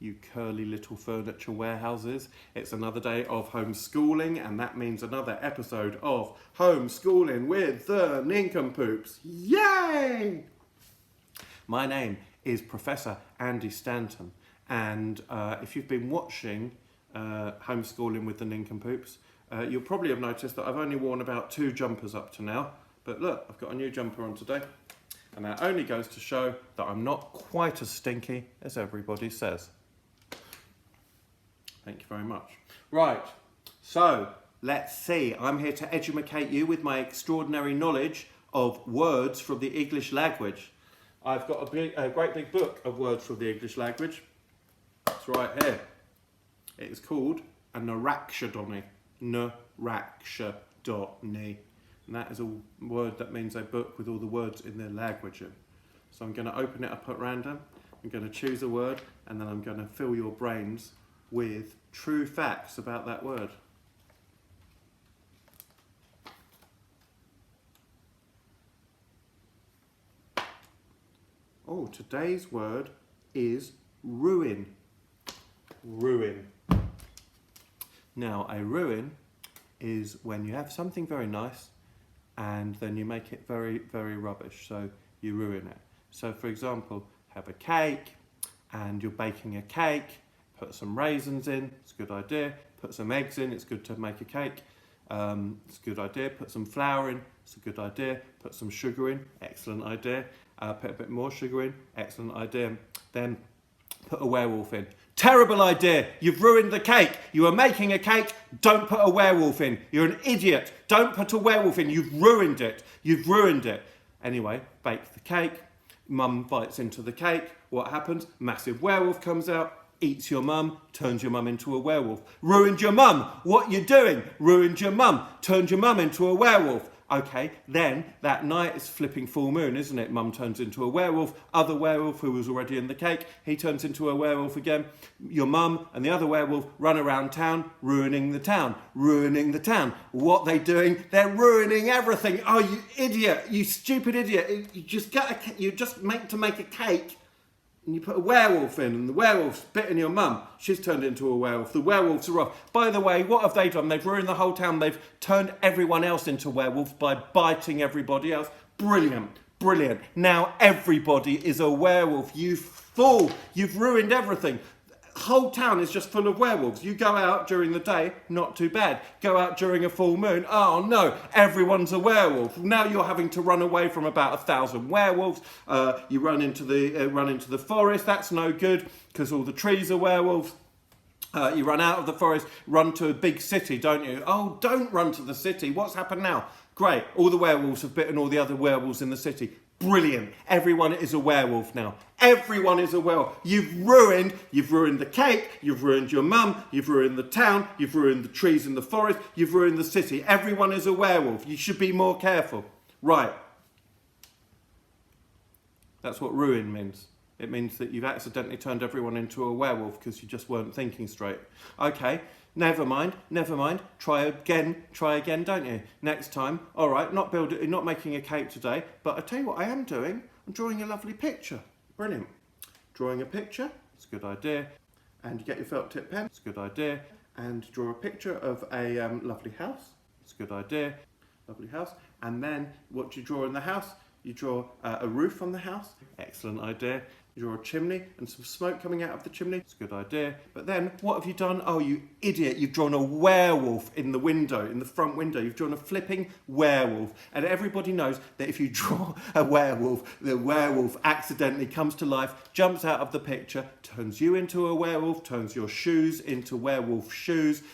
you curly little furniture warehouses. It's another day of homeschooling, and that means another episode of Homeschooling with the niNcomPoOPs. Yay! My name is Professor Andy Stanton, and if you've been watching Homeschooling with the niNcomPoOPs, you'll probably have noticed that I've only worn about 2 jumpers up to now, but look, I've got a new jumper on today. And that only goes to show that I'm not quite as stinky as everybody says. Thank you very much. Right, so let's see. I'm here to educate you with my extraordinary knowledge of words from the English language. I've got a great big book of words from the English language. It's right here. It is called a Narakshadoni. Narakshadoni. And that is a word that means a book with all the words in their language in. So I'm going to open it up at random. I'm going to choose a word, and then I'm going to fill your brains with true facts about that word. Oh, today's word is ruin. Ruin. Now, a ruin is when you have something very nice and then you make it very, very rubbish, so you ruin it. So for example, have a cake and you're baking a cake, put some raisins in, it's a good idea. Put some eggs in, it's good to make a cake. It's a good idea. Put some flour in, it's a good idea. Put some sugar in, excellent idea. Put a bit more sugar in, excellent idea. Then put a werewolf in. Terrible idea. You've ruined the cake. You are making a cake. Don't put a werewolf in. You're an idiot. Don't put a werewolf in. You've ruined it. You've ruined it. Anyway, bake the cake. Mum bites into the cake. What happens? Massive werewolf comes out, eats your mum, turns your mum into a werewolf. Ruined your mum. What you doing? Ruined your mum. Turned your mum into a werewolf. Okay, then that night it's flipping full moon, isn't it? Mum turns into a werewolf. Other werewolf who was already in the cake, he turns into a werewolf again. Your mum and the other werewolf run around town, ruining the town. Ruining the town. What they doing? They're ruining everything. Oh, you idiot! You stupid idiot! You just make a cake. And you put a werewolf in, and the werewolf's bitten your mum. She's turned into a werewolf. The werewolves are off. By the way, what have they done? They've ruined the whole town. They've turned everyone else into werewolves by biting everybody else. Brilliant, brilliant. Now everybody is a werewolf. You fool! You've ruined everything. The whole town is just full of werewolves. You go out during the day, not too bad. Go out during a full moon, oh no, everyone's a werewolf. Now you're having to run away from about 1,000 werewolves. You run into the forest. That's no good because all the trees are werewolves. You run out of the forest, run to a big city, don't you? Oh, don't run to the city. What's happened now? Great, all the werewolves have bitten all the other werewolves in the city. Brilliant. Everyone is a werewolf now. Everyone is a werewolf. You've ruined the cake, you've ruined your mum, you've ruined the town, you've ruined the trees in the forest, you've ruined the city. Everyone is a werewolf. You should be more careful. Right. That's what ruin means. It means that you've accidentally turned everyone into a werewolf because you just weren't thinking straight. Okay, never mind. Try again, don't you? Next time, all right, not making a cake today, but I tell you what I am doing. I'm drawing a lovely picture. Brilliant. Drawing a picture, it's a good idea. And you get your felt tip pen, it's a good idea. And draw a picture of a lovely house, it's a good idea. Lovely house. And then what do you draw in the house? You draw a roof on the house, excellent idea. You draw a chimney and some smoke coming out of the chimney, it's a good idea. But then, what have you done? Oh, you idiot, you've drawn a werewolf in the window, in the front window. You've drawn a flipping werewolf. And everybody knows that if you draw a werewolf, the werewolf accidentally comes to life, jumps out of the picture, turns you into a werewolf, turns your shoes into werewolf shoes.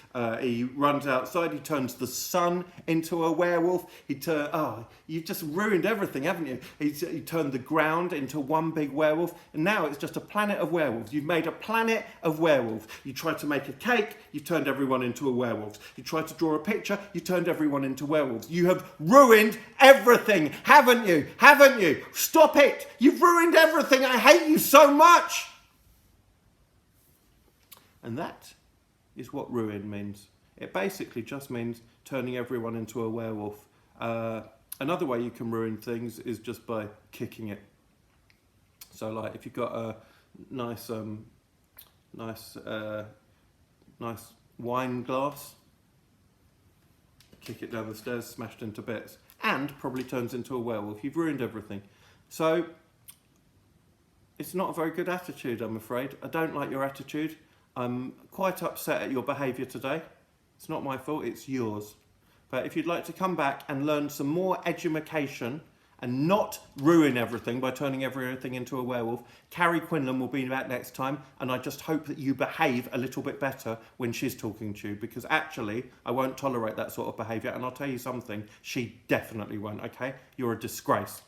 He runs outside, he turns the sun into a werewolf. You've just ruined everything, haven't you? He turned the ground into one big werewolf. And now it's just a planet of werewolves. You've made a planet of werewolves. You tried to make a cake, you turned everyone into a werewolf. You tried to draw a picture, you turned everyone into werewolves. You have ruined everything, haven't you? Haven't you? Stop it! You've ruined everything. I hate you so much! And that is what ruin means. It basically just means turning everyone into a werewolf. Another way you can ruin things is just by kicking it. So like if you've got a nice nice, nice wine glass, kick it down the stairs, smashed into bits, and probably turns into a werewolf. You've ruined everything. So, it's not a very good attitude, I'm afraid. I don't like your attitude. I'm quite upset at your behaviour today. It's not my fault, it's yours. But if you'd like to come back and learn some more edumacation and not ruin everything by turning everything into a werewolf, Carrie Quinlan will be back next time, and I just hope that you behave a little bit better when she's talking to you, because actually I won't tolerate that sort of behaviour, and I'll tell you something, she definitely won't, okay? You're a disgrace.